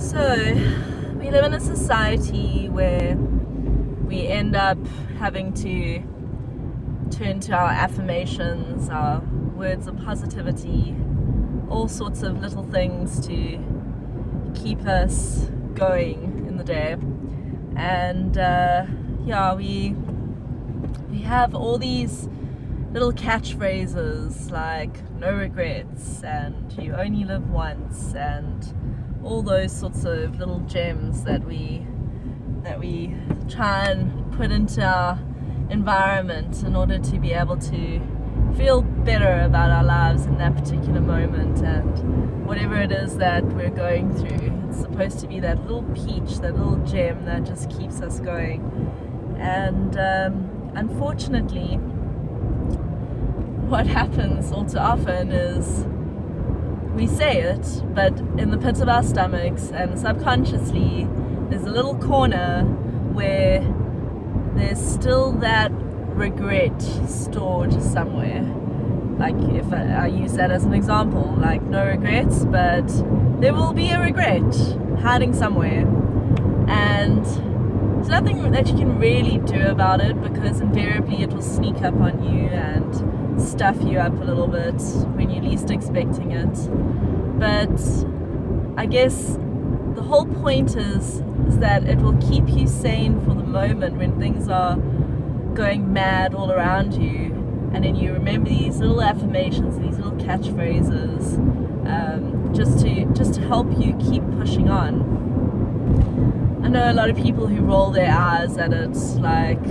So, we live in a society where we end up having to turn to our affirmations, our words of positivity, all sorts of little things to keep us going in the day. And we have all these little catchphrases like no regrets and you only live once and all those sorts of little gems that we try and put into our environment in order to be able to feel better about our lives in that particular moment and whatever it is that we're going through. It's supposed to be that little peach, that little gem that just keeps us going. And unfortunately, what happens all too often is we say it, but in the pit of our stomachs and subconsciously there's a little corner where there's still that regret stored somewhere. Like if I use that as an example, like no regrets, but there will be a regret hiding somewhere, and there's nothing that you can really do about it because invariably it will sneak up on you and stuff you up a little bit when you're least expecting it. But I guess the whole point is that it will keep you sane for the moment when things are going mad all around you, and then you remember these little affirmations, these little catchphrases, just to help you keep pushing on. I know a lot of people who roll their eyes at it, like,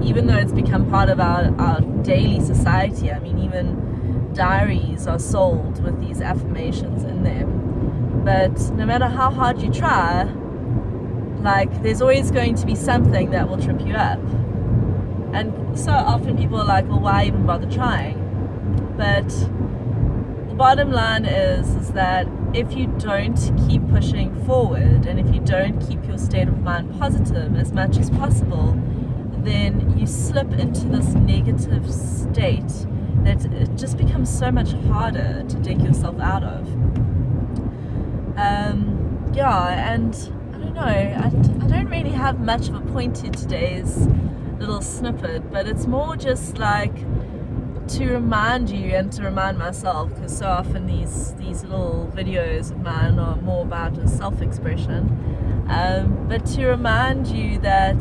even though it's become part of our daily society. I mean, even diaries are sold with these affirmations in them. But no matter how hard you try, like, there's always going to be something that will trip you up. And so often people are like, well, why even bother trying? But the bottom line is that if you don't keep pushing forward and if you don't keep your state of mind positive as much as possible, then you slip into this negative state that it just becomes so much harder to dig yourself out of. And I don't know, I don't really have much of a point to today's little snippet, but it's more just like to remind you and to remind myself, because so often these little videos of mine are more about self-expression, but to remind you that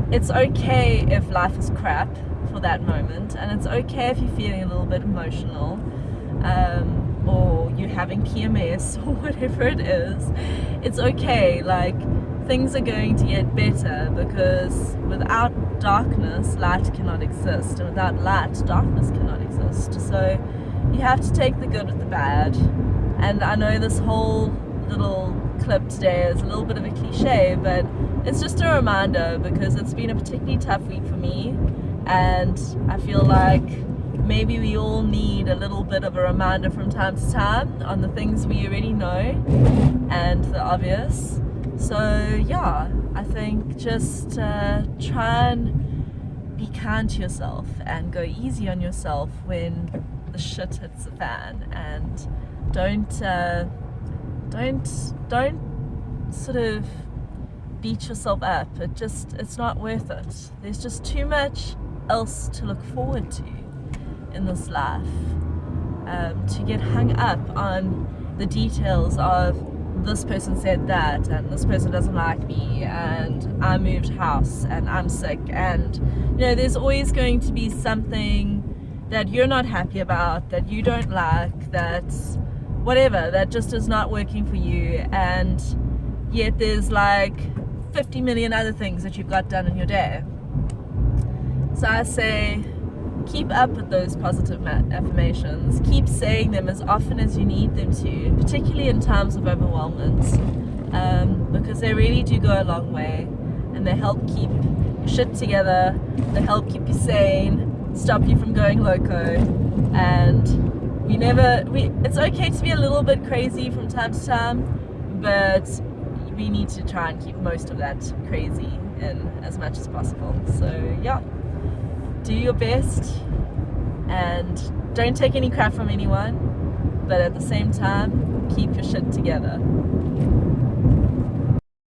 it's okay if life is crap for that moment, and it's okay if you're feeling a little bit emotional, or you're having PMS or whatever it is. It's okay, like, things are going to get better, because without darkness, light cannot exist, and without light, darkness cannot exist. So you have to take the good with the bad. And I know this whole little clip today is a little bit of a cliche, but it's just a reminder, because it's been a particularly tough week for me, and I feel like maybe we all need a little bit of a reminder from time to time on the things we already know and the obvious. So yeah, I think just try and be kind to yourself and go easy on yourself when the shit hits the fan, and don't sort of beat yourself up. It's not worth it. There's just too much else to look forward to in this life, to get hung up on the details of this person said that, and this person doesn't like me, and I moved house, and I'm sick, and there's always going to be something that you're not happy about, that you don't like, that's whatever, that just is not working for you, and yet there's like 50 million other things that you've got done in your day. So I say, keep up with those positive affirmations. Keep saying them as often as you need them to, particularly in times of overwhelmment, because they really do go a long way, and they help keep your shit together, they help keep you sane, stop you from going loco, and it's okay to be a little bit crazy from time to time, but we need to try and keep most of that crazy in as much as possible. So yeah, do your best and don't take any crap from anyone. but at the same time, keep your shit together.